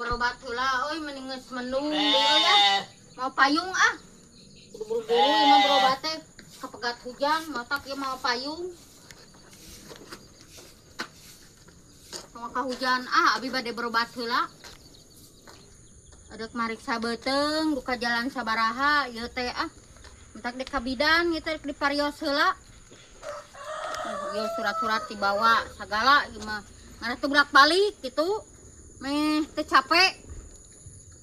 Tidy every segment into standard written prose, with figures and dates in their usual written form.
berobat heula euy mending geus mendung deui ya. Mau payung ah. Buru-buru imah berobat teh kapegat hujan, matak ieu mau payung. Maka hujan ah abi bade berobat heula. Adek mariksa beuteng duka jalan sabaraha ieu teh ah. Mentak dek kabidan ieu teh di parios heula. Ieu surat-surat dibawa sagala ieu mah. Ngana teu bolak-balik gitu. Meh teh capek.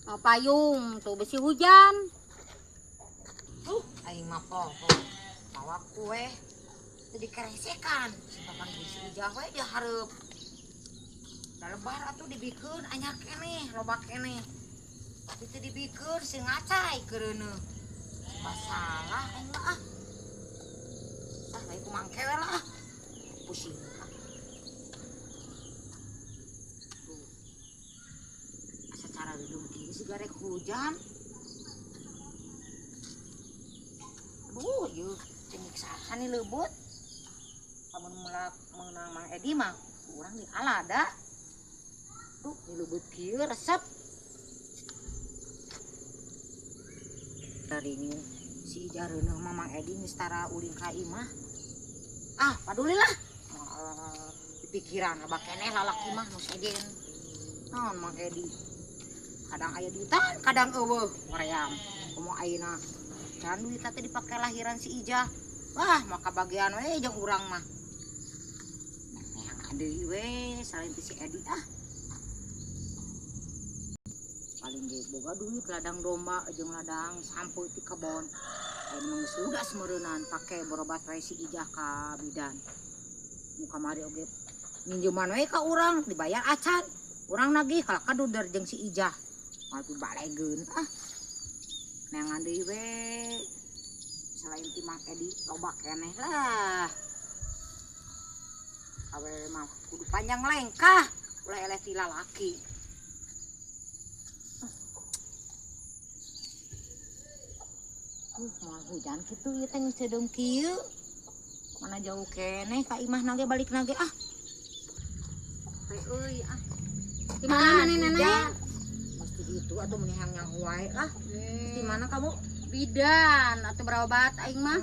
Mau payung tuh besi hujan. Aing mah poho bawa kue teu dikeresekan si papan bisi ujah we dia hareup da lebar atuh dibikeun anyar keneh loba keneh tapi teu dibikeun si ngacai keureuneuh masalah aing mah bae kumang kewe lah pusing asa cara hidup kieu si garek hujan. Yuk, cengik sahani lebut. Kamu mulak menang Mang Edi mah, kurang di alada. Tuh, di lebut kieu resep. Dari ini si Ijareuneuh mah Mang Edi geus tara ulin ka imah. Ah, padulilah. Di pikiran loba keneh lalaki mah nu segen. Naon Mang Edi? Kadang aya duitan, kadang eueuh, hoream. Kumaha ayeuna? Can duit teh dipake lahiran si Ijah. Wah, maka bagian we jeung urang mah. Yang deui we selain si Edi ah. Paling ge boga duit ladang domba jeung ladang sampo ti kebon. Aya nu geus ludas meureunnan pake berobat we si Ijah ka bidan. Nu kamari oge minjeman we ka urang dibayar acan. Urang nagih kalak kaduder jeung si Ijah. Moal balegeun ah. Neangan deui we selain ti Mang Edi loba keneh lah. Awewe mah kudu panjang lengkah ulah eleh ti lalaki. Moal hujan kitu ieu teh geus cedeung kieu. Mana jauh keneh ka imah nage balik nage ah. Teh euy ah. Di mana nenek? Itu atau menihang yang wae lah. Di mana kamu? Bidan atau berobat aing mah.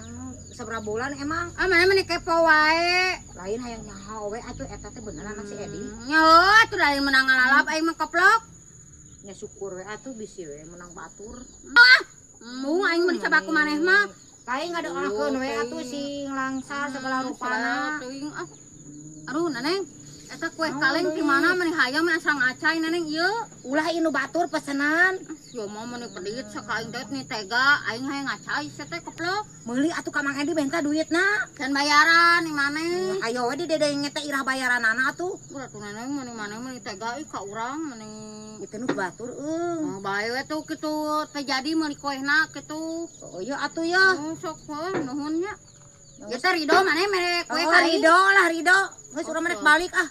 Seberapa bulan emang? Ah mana meni kepo wae. Lain hayang nyaho we atuh eta teh beneran anak si Edi. Nyo atuh lain menang ngalap aing mah keplok. Nya syukur we atuh bisi we menang batur. Ah, mung aing mah dicabaku maneh mah. Lain ngadeungkeun we atuh sing langsar segala rupana. Teuing ah. Aduh neneng, eta kue kaleng di mana meni hayang meni asal ngacai neneng ieu. Ulah inu batur pesenan. Yo mau meni pedit sakaing teh ni tega aing hayang ngacai sia teh keplok. Meuli atuh ka Mang Edi benta duitna. Can bayaran di maneh. Ayo we di dedeng teh irah bayaranana atuh. Ulah tuh neneng meni maneh meni tega ih ka urang meni Itu nu batur eung. bae we tuh kitu teh jadi meuli kuehna kitu. Oh iya atuh ya. Sok nuhun nya. Ya teh Rido maneh mere kue Oh kali. Rido lah Rido. Geus urang merek balik ah.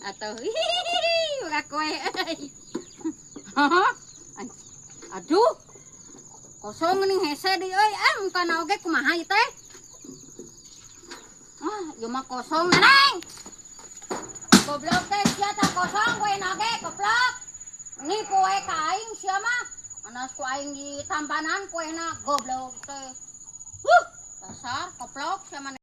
Atau buka kue. Aduh. Kosong nih hese di euy mukana oge kumaha ieu teh? Ah, ieu mah kosong neneng. Goblok teh sia tah kosong kue nage goblok. Ini kue ka aing sia mah. Anas ku aing di tampanan kuehna goblok teh. Dasar goblok sia mah